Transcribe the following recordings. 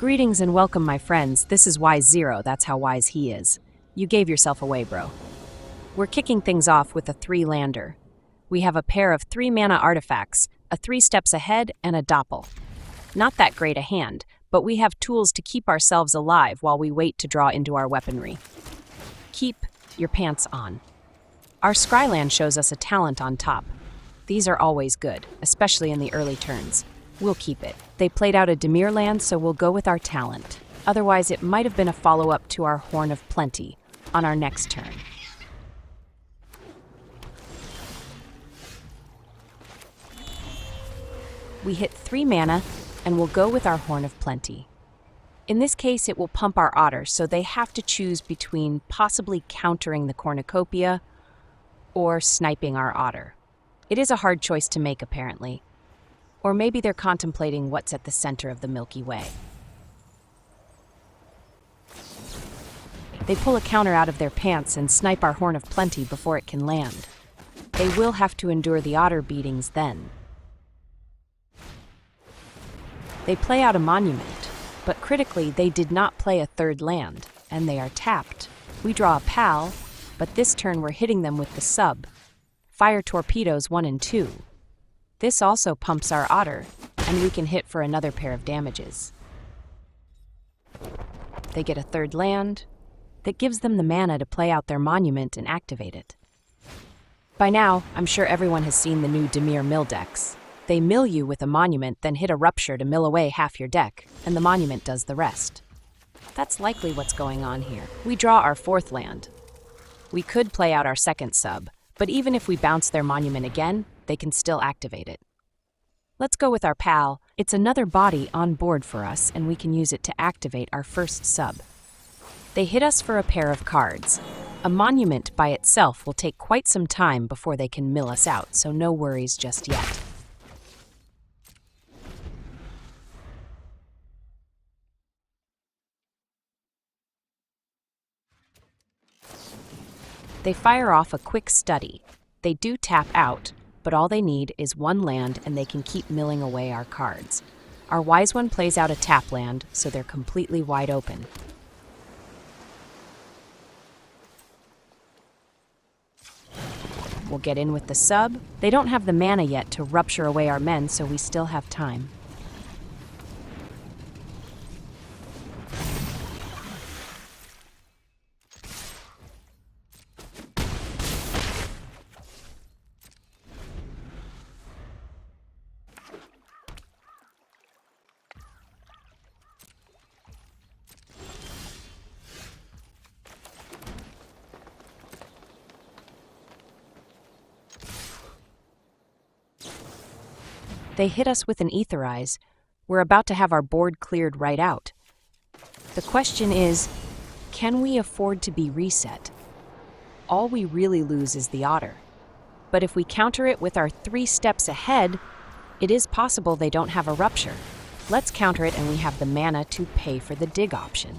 Greetings and welcome, my friends. This is Wise Zero. That's how wise he is. You gave yourself away, bro. We're kicking things off with a 3-lander. We have a pair of 3-mana artifacts, a 3 steps ahead, and a Doppel. Not that great a hand, but we have tools to keep ourselves alive while we wait to draw into our weaponry. Keep your pants on. Our Scryland shows us a talent on top. These are always good, especially in the early turns. We'll keep it. They played out a Dimir land, so we'll go with our talent. Otherwise, it might have been a follow-up to our Horn of Plenty on our next turn. We hit 3 mana, and we'll go with our Horn of Plenty. In this case, it will pump our Otter, so they have to choose between possibly countering the Cornucopia or sniping our Otter. It is a hard choice to make, apparently. Or maybe they're contemplating what's at the center of the Milky Way. They pull a counter out of their pants and snipe our Horn of Plenty before it can land. They will have to endure the Otter beatings then. They play out a Monument, but critically they did not play a 3rd land, and they are tapped. We draw a Pal, but this turn we're hitting them with the sub. Fire Torpedoes 1 and 2. This also pumps our Otter, and we can hit for another pair of damages. They get a 3rd land that gives them the mana to play out their Monument and activate it. By now, I'm sure everyone has seen the new Dimir mill decks. They mill you with a Monument, then hit a Rupture to mill away half your deck, and the Monument does the rest. That's likely what's going on here. We draw our 4th land. We could play out our 2nd sub, but even if we bounce their Monument again, they can still activate it. Let's go with our Pal. It's another body on board for us, and we can use it to activate our 1st sub. They hit us for a pair of cards. A Monument by itself will take quite some time before they can mill us out, so no worries just yet. They fire off a quick study. They do tap out, but all they need is 1 land and they can keep milling away our cards. Our Wise One plays out a tap land, so they're completely wide open. We'll get in with the sub. They don't have the mana yet to rupture away our men, so we still have time. They hit us with an Aetherize. We're about to have our board cleared right out. The question is, can we afford to be reset? All we really lose is the Otter. But if we counter it with our 3 steps ahead, it is possible they don't have a Rupture. Let's counter it and we have the mana to pay for the dig option.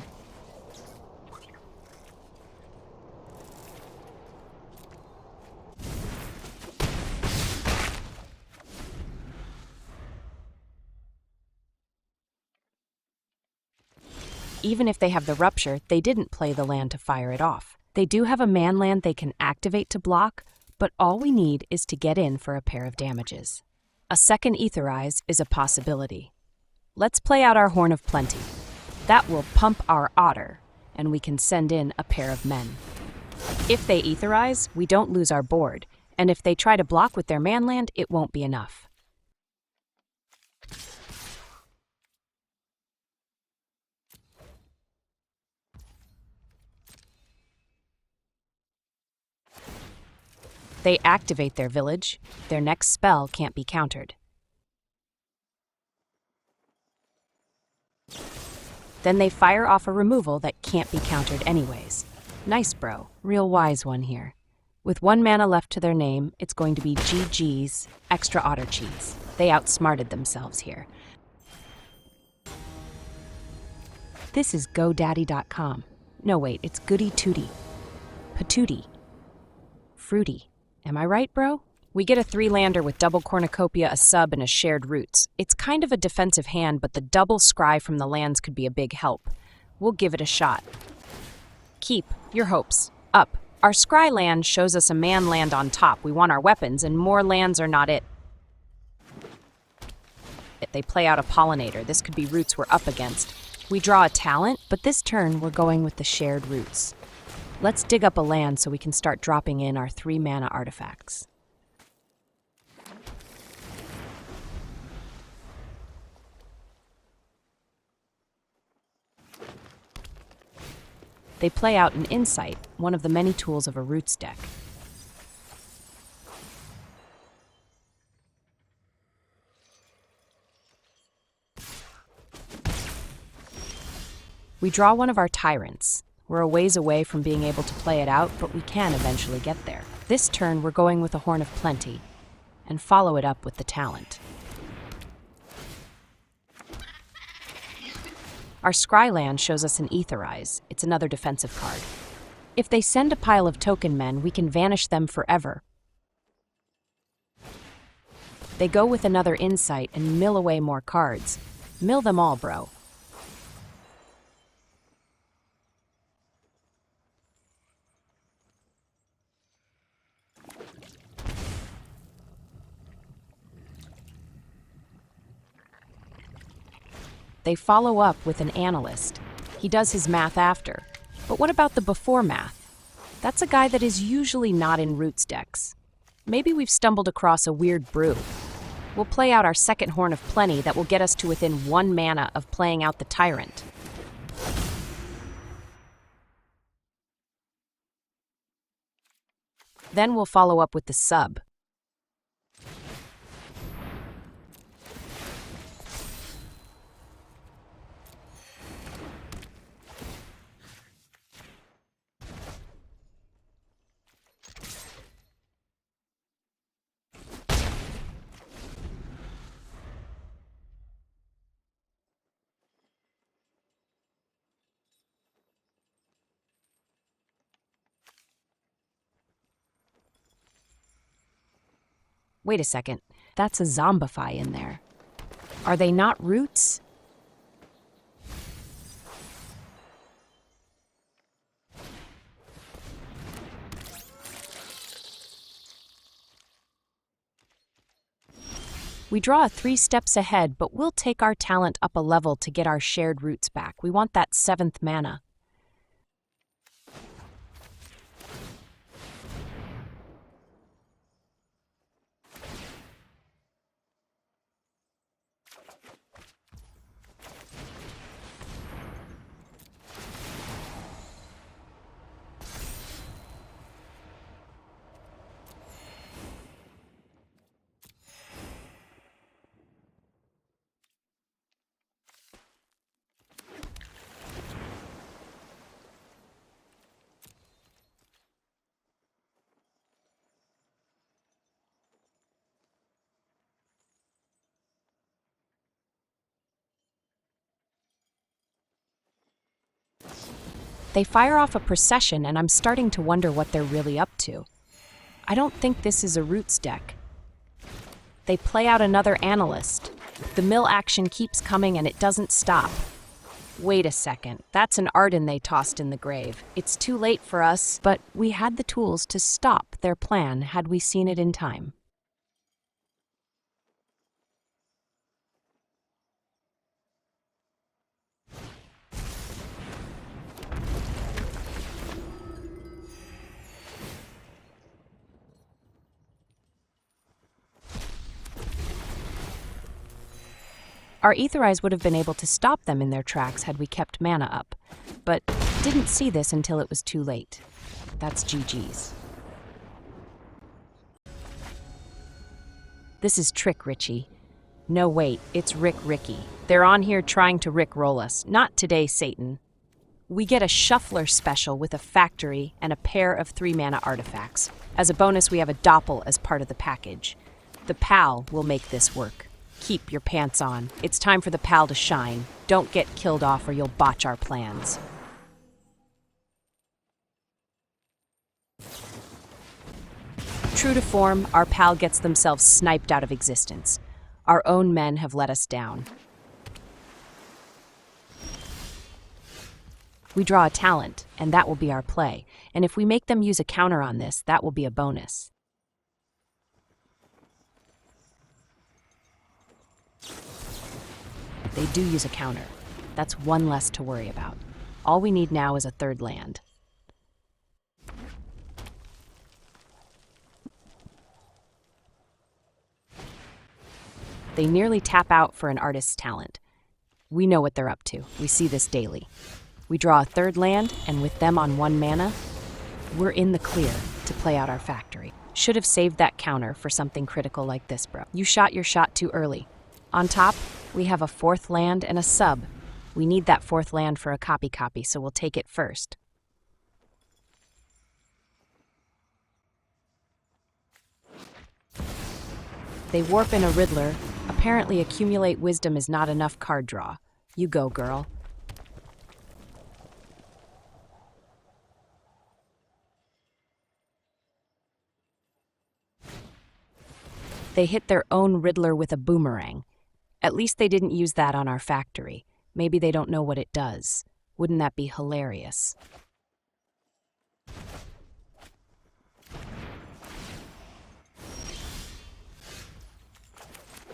Even if they have the Rupture, they didn't play the land to fire it off. They do have a man land they can activate to block, but all we need is to get in for a pair of damages. A 2nd Aetherize is a possibility. Let's play out our Horn of Plenty. That will pump our Otter, and we can send in a pair of men. If they Aetherize, we don't lose our board, and if they try to block with their man land, it won't be enough. They activate their village. Their next spell can't be countered. Then they fire off a removal that can't be countered anyways. Nice, bro. Real wise one here. With 1 mana left to their name, it's going to be GG's extra Otter cheese. They outsmarted themselves here. This is GoDaddy.com. No, wait, it's Goody Tooty. Patootie. Fruity. Am I right, bro? We get a 3-lander with double Cornucopia, a sub, and a shared roots. It's kind of a defensive hand, but the double scry from the lands could be a big help. We'll give it a shot. Keep your hopes up. Our scry land shows us a man land on top. We want our weapons, and more lands are not it. They play out a pollinator. This could be roots we're up against. We draw a talent, but this turn we're going with the shared roots. Let's dig up a land so we can start dropping in our 3-mana artifacts. They play out an Insight, one of the many tools of a Roots deck. We draw one of our Tyrants. We're a ways away from being able to play it out, but we can eventually get there. This turn, we're going with a Horn of Plenty, and follow it up with the Talent. Our scry land shows us an Aetherize. It's another defensive card. If they send a pile of token men, we can vanish them forever. They go with another Insight and mill away more cards. Mill them all, bro. They follow up with an Analyst. He does his math after. But what about the before math? That's a guy that is usually not in Roots decks. Maybe we've stumbled across a weird brew. We'll play out our second Horn of Plenty that will get us to within 1 mana of playing out the Tyrant. Then we'll follow up with the sub. Wait a second, that's a Zombify in there. Are they not Roots? We draw a 3 steps ahead, but we'll take our talent up a level to get our shared roots back. We want that 7th mana. They fire off a procession, and I'm starting to wonder what they're really up to. I don't think this is a Roots deck. They play out another Analyst. The mill action keeps coming and it doesn't stop. Wait a second, that's an Arden they tossed in the grave. It's too late for us, but we had the tools to stop their plan had we seen it in time. Our Aetherize would have been able to stop them in their tracks had we kept mana up, but didn't see this until it was too late. That's GG's. This is Trick Richie. No, wait, it's Ricky. They're on here trying to Rick-roll us. Not today, Satan. We get a Shuffler special with a Factory and a pair of 3-mana artifacts. As a bonus, we have a Doppel as part of the package. The Pal will make this work. Keep your pants on. It's time for the Pal to shine. Don't get killed off or you'll botch our plans. True to form, our pal gets themselves sniped out of existence. Our own men have let us down. We draw a talent, and that will be our play. And if we make them use a counter on this, that will be a bonus. They do use a counter. That's one less to worry about. All we need now is a third land. They nearly tap out for an artist's talent. We know what they're up to. We see this daily. We draw a third land, and with them on 1 mana, we're in the clear to play out our factory. Should have saved that counter for something critical like this, bro. You shot your shot too early. On top, we have a 4th land and a sub. We need that 4th land for a copy, so we'll take it first. They warp in a Riddler. Apparently, accumulate wisdom is not enough card draw. You go, girl. They hit their own Riddler with a boomerang. At least they didn't use that on our factory. Maybe they don't know what it does. Wouldn't that be hilarious?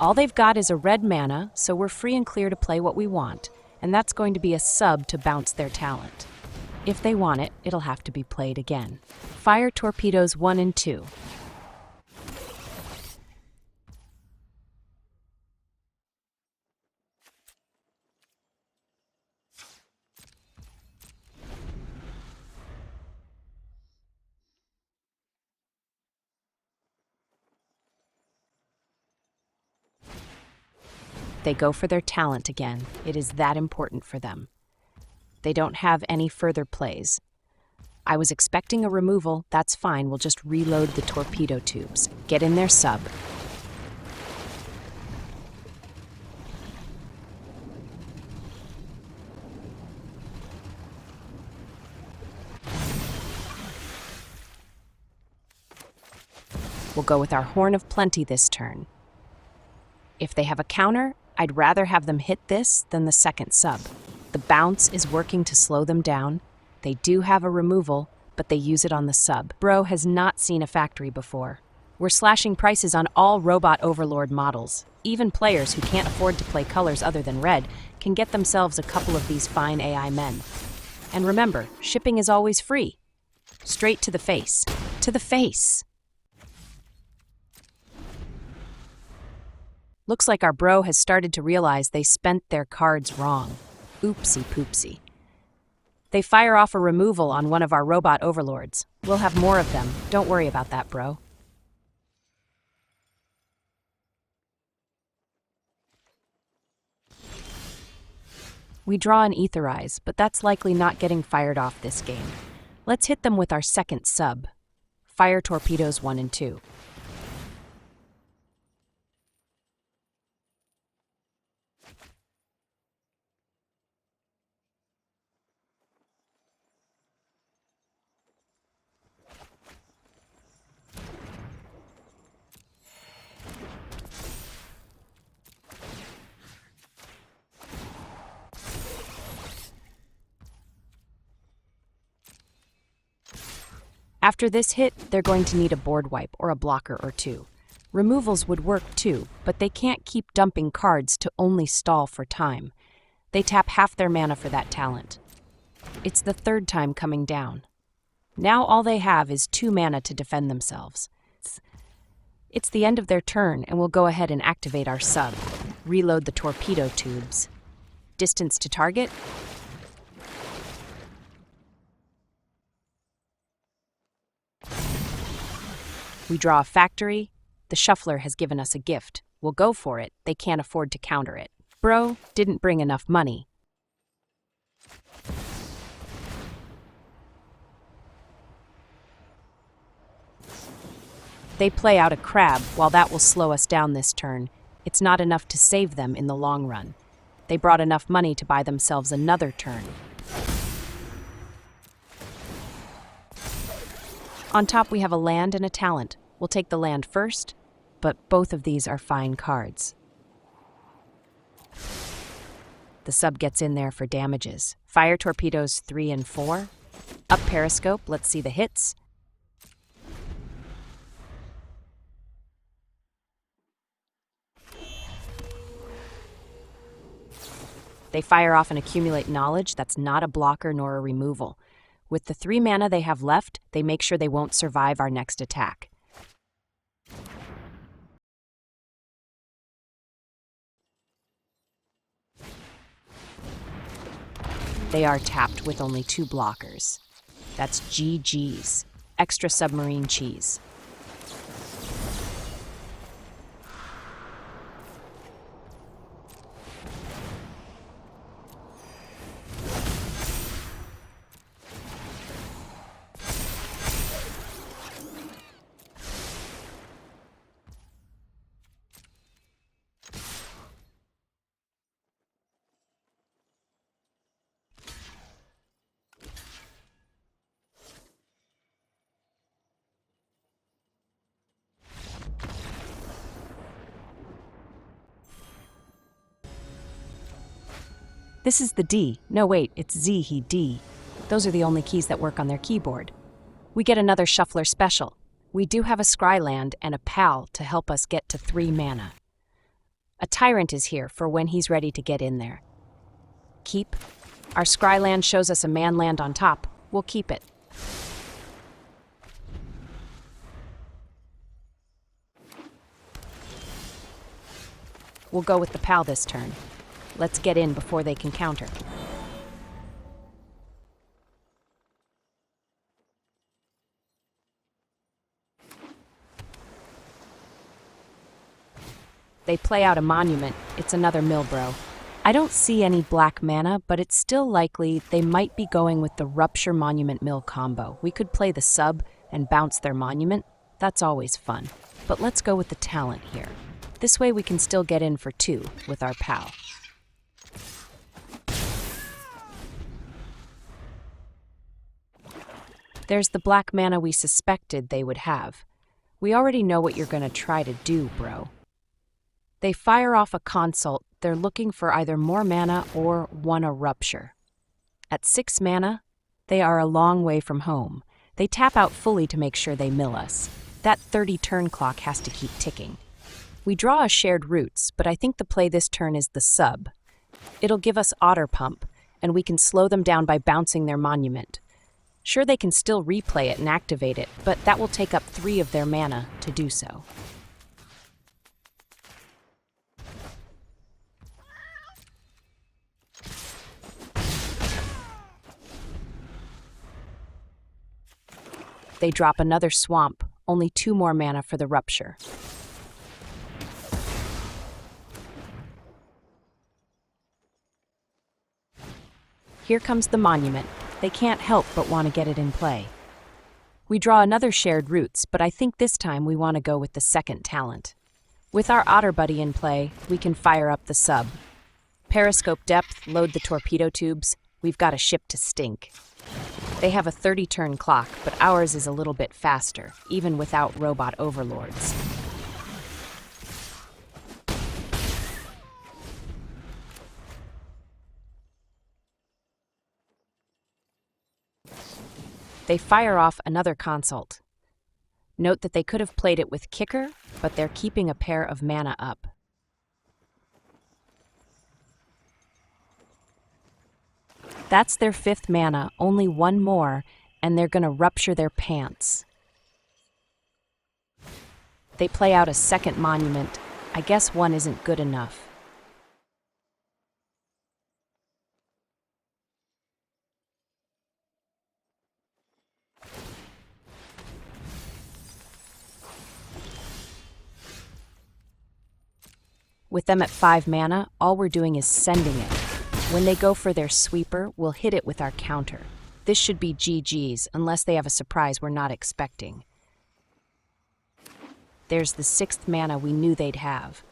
All they've got is a red mana, so we're free and clear to play what we want, and that's going to be a sub to bounce their talent. If they want it, it'll have to be played again. Fire torpedoes 1 and 2. They go for their talent again. It is that important for them. They don't have any further plays. I was expecting a removal. That's fine. We'll just reload the torpedo tubes. Get in their sub. We'll go with our Horn of Plenty this turn. If they have a counter, I'd rather have them hit this than the second sub. The bounce is working to slow them down. They do have a removal, but they use it on the sub. Bro has not seen a factory before. We're slashing prices on all Robot Overlord models. Even players who can't afford to play colors other than red can get themselves a couple of these fine AI men. And remember, shipping is always free. Straight to the face. To the face! Looks like our bro has started to realize they spent their cards wrong. Oopsie poopsie. They fire off a removal on one of our Robot Overlords. We'll have more of them. Don't worry about that, bro. We draw an Aetherize, but that's likely not getting fired off this game. Let's hit them with our second sub. Fire torpedoes 1 and 2. After this hit, they're going to need a board wipe or a blocker or two. Removals would work too, but they can't keep dumping cards to only stall for time. They tap half their mana for that talent. It's the 3rd time coming down. Now all they have is 2 mana to defend themselves. It's the end of their turn, and we'll go ahead and activate our sub. Reload the torpedo tubes. Distance to target. We draw a factory. The shuffler has given us a gift. We'll go for it. They can't afford to counter it. Bro didn't bring enough money. They play out a crab. While that will slow us down this turn, it's not enough to save them in the long run. They brought enough money to buy themselves another turn. On top, we have a land and a talent. We'll take the land first, but both of these are fine cards. The sub gets in there for damages. Fire torpedoes 3 and 4. Up Periscope, let's see the hits. They fire off and accumulate knowledge. That's not a blocker nor a removal. With the 3 mana they have left, they make sure they won't survive our next attack. They are tapped with only 2 blockers. That's GG's. Extra submarine cheese. This is the D. No, wait, it's Z, he D. Those are the only keys that work on their keyboard. We get another Shuffler special. We do have a Scryland and a Pal to help us get to 3 mana. A Tyrant is here for when he's ready to get in there. Keep. Our Scryland shows us a manland on top. We'll keep it. We'll go with the Pal this turn. Let's get in before they can counter. They play out a monument. It's another Milbro. I don't see any black mana, but it's still likely they might be going with the Rupture Monument Mill combo. We could play the sub and bounce their monument. That's always fun. But let's go with the talent here. This way we can still get in for 2 with our Pal. There's the black mana we suspected they would have. We already know what you're going to try to do, bro. They fire off a consult. They're looking for either more mana or won a Rupture. At 6 mana, they are a long way from home. They tap out fully to make sure they mill us. That 30 turn clock has to keep ticking. We draw a Shared Roots, but I think the play this turn is the sub. It'll give us Otter Pump, and we can slow them down by bouncing their monument. Sure, they can still replay it and activate it, but that will take up 3 of their mana to do so. They drop another Swamp, only 2 more mana for the Rupture. Here comes the Monument. They can't help but want to get it in play. We draw another Shared Roots, but I think this time we want to go with the second talent. With our Otter Buddy in play, we can fire up the sub. Periscope depth, load the torpedo tubes. We've got a ship to stink. They have a 30 turn clock, but ours is a little bit faster, even without Robot Overlords. They fire off another consult. Note that they could have played it with Kicker, but they're keeping a pair of mana up. That's their 5th mana, only 1 more, and they're gonna rupture their pants. They play out a second monument. I guess 1 isn't good enough. With them at 5 mana, all we're doing is sending it. When they go for their sweeper, we'll hit it with our counter. This should be GG's, unless they have a surprise we're not expecting. There's the 6th mana we knew they'd have.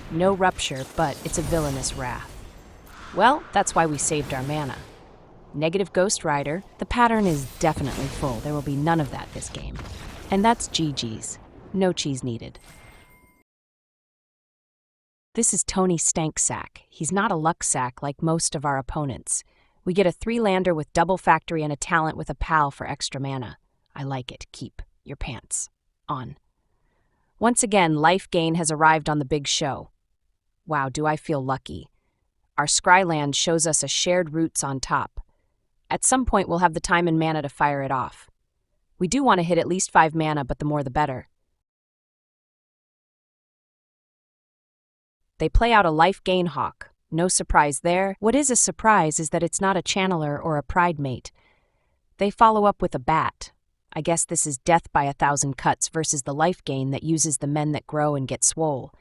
No Rupture, but it's a Villainous Wrath. Well, that's why we saved our mana. Negative Ghost Rider. The pattern is definitely full. There will be none of that this game. And that's GG's. No cheese needed. This is Tony Stanksack. He's not a luck sack like most of our opponents. We get a 3-lander with double factory and a talent with a pal for extra mana. I like it. Keep your pants on. Once again, life gain has arrived on the big show. Wow, do I feel lucky. Our Scryland shows us a shared roots on top. At some point, we'll have the time and mana to fire it off. We do want to hit at least 5 mana, but the more the better. They play out a life gain hawk. No surprise there. What is a surprise is that it's not a channeler or a pride mate. They follow up with a bat. I guess this is death by 1,000 cuts versus the life gain that uses the men that grow and get swole.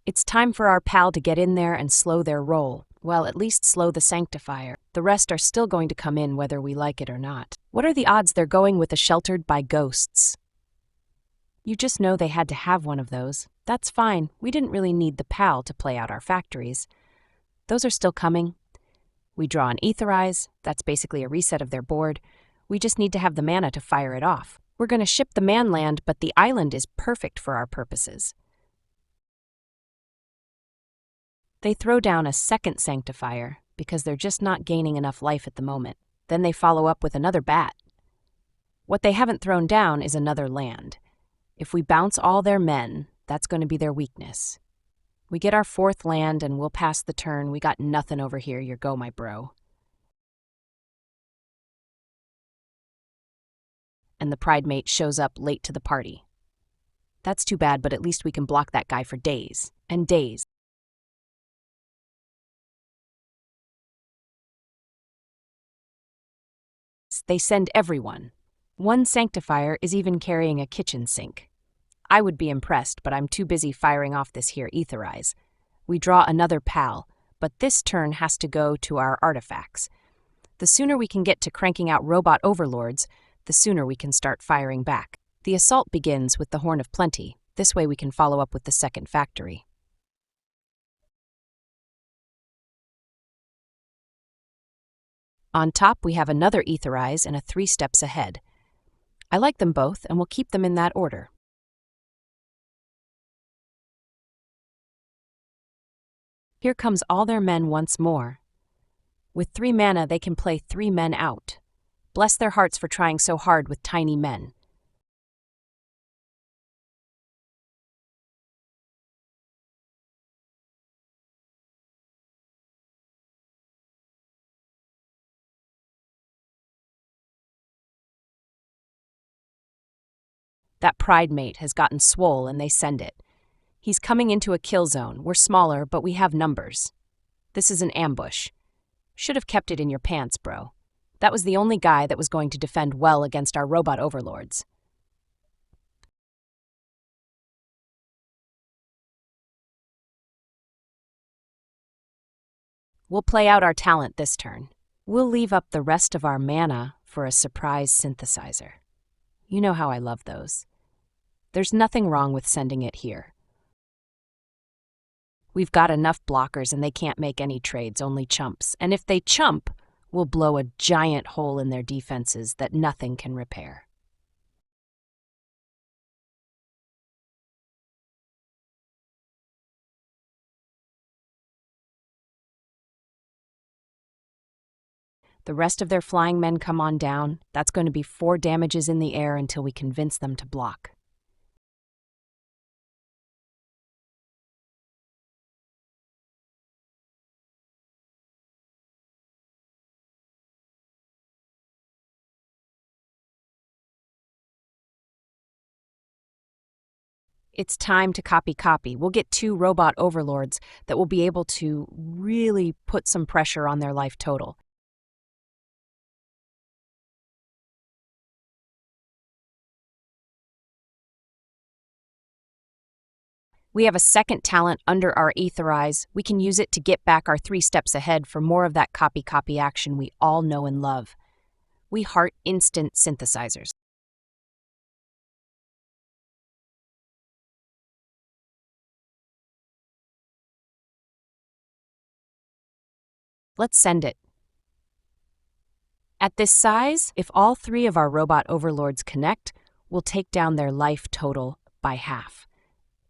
It's time for our pal to get in there and slow their roll. Well, at least slow the Sanctifier. The rest are still going to come in whether we like it or not. What are the odds they're going with a Sheltered by Ghosts? You just know they had to have one of those. That's fine. We didn't really need the pal to play out our factories. Those are still coming. We draw an Aetherize. That's basically a reset of their board. We just need to have the mana to fire it off. We're going to ship the manland, but the island is perfect for our purposes. They throw down a second Sanctifier because they're just not gaining enough life at the moment. Then they follow up with another bat. What they haven't thrown down is another land. If we bounce all their men, that's going to be their weakness. We get our 4th land and we'll pass the turn. We got nothing over here. Your go, my bro. And the pride mate shows up late to the party. That's too bad, but at least we can block that guy for days and days. They send everyone. One Sanctifier is even carrying a kitchen sink. I would be impressed, but I'm too busy firing off this here Aetherize. We draw another pal, but this turn has to go to our artifacts. The sooner we can get to cranking out Robot Overlords, the sooner we can start firing back. The assault begins with the Horn of Plenty. This way we can follow up with the second factory. On top, we have another Aetherize and a 3 steps ahead. I like them both, and we'll keep them in that order. Here comes all their men once more. With 3 mana, they can play 3 men out. Bless their hearts for trying so hard with tiny men. That pride mate has gotten swole and they send it. He's coming into a kill zone. We're smaller, but we have numbers. This is an ambush. Should have kept it in your pants, bro. That was the only guy that was going to defend well against our Robot Overlords. We'll play out our talent this turn. We'll leave up the rest of our mana for a surprise synthesizer. You know how I love those. There's nothing wrong with sending it here. We've got enough blockers and they can't make any trades, only chumps. And if they chump, we'll blow a giant hole in their defenses that nothing can repair. The rest of their flying men come on down. That's going to be 4 damages in the air until we convince them to block. It's time to copy. We'll get 2 Robot Overlords that will be able to really put some pressure on their life total. We have a second talent under our Aetherize. We can use it to get back our 3 steps ahead for more of that copy action we all know and love. We heart instant synthesizers. Let's send it. At this size, if all three of our Robot Overlords connect, we'll take down their life total by half.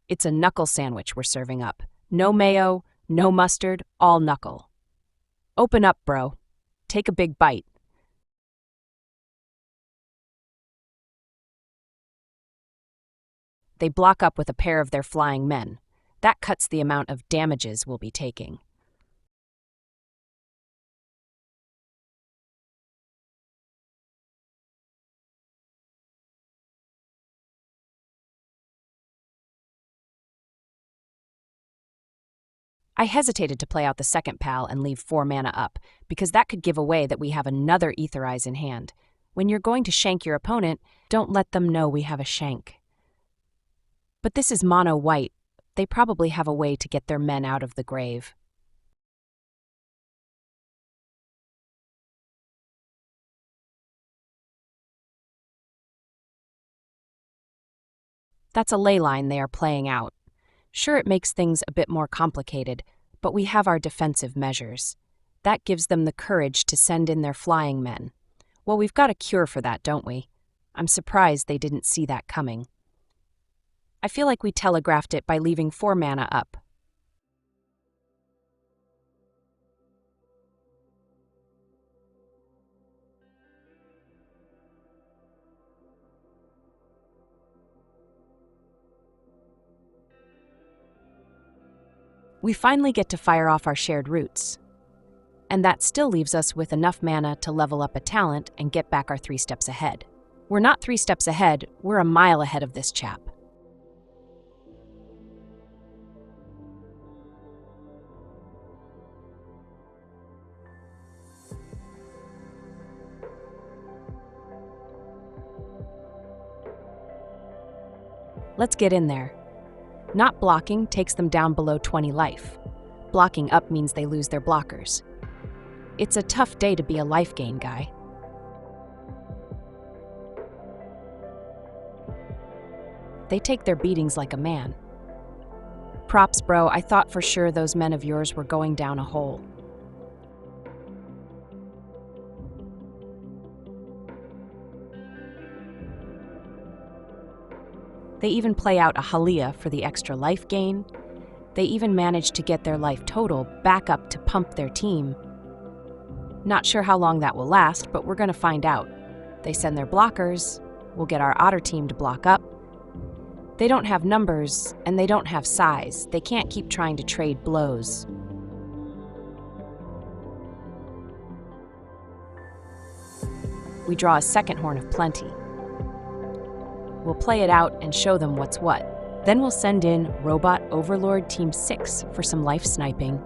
It's a knuckle sandwich we're serving up. No mayo, no mustard, all knuckle. Open up, bro. Take a big bite. They block up with a pair of their flying men. That cuts the amount of damages we'll be taking. I hesitated to play out the second pal and leave 4 mana up, because that could give away that we have another Aetherize in hand. When you're going to shank your opponent, don't let them know we have a shank. But this is mono white. They probably have a way to get their men out of the grave. That's a ley line they are playing out. Sure, it makes things a bit more complicated, but we have our defensive measures. That gives them the courage to send in their flying men. Well, we've got a cure for that, don't we? I'm surprised they didn't see that coming. I feel like we telegraphed it by leaving 4 mana up. We finally get to fire off our shared roots. And that still leaves us with enough mana to level up a talent and get back our 3 steps ahead. We're not 3 steps ahead, we're a mile ahead of this chap. Let's get in there. Not blocking takes them down below 20 life. Blocking up means they lose their blockers. It's a tough day to be a life gain guy. They take their beatings like a man. Props, bro, I thought for sure those men of yours were going down a hole. They even play out a Halia for the extra life gain. They even manage to get their life total back up to pump their team. Not sure how long that will last, but we're gonna find out. They send their blockers, we'll get our otter team to block up. They don't have numbers, and they don't have size. They can't keep trying to trade blows. We draw a second Horn of Plenty. We'll play it out and show them what's what. Then we'll send in Robot Overlord Team 6 for some life sniping.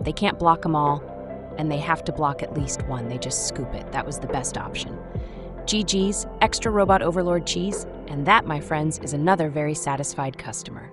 They can't block them all, and they have to block at least one. They just scoop it. That was the best option. GG's, extra Robot Overlord cheese, and that, my friends, is another very satisfied customer.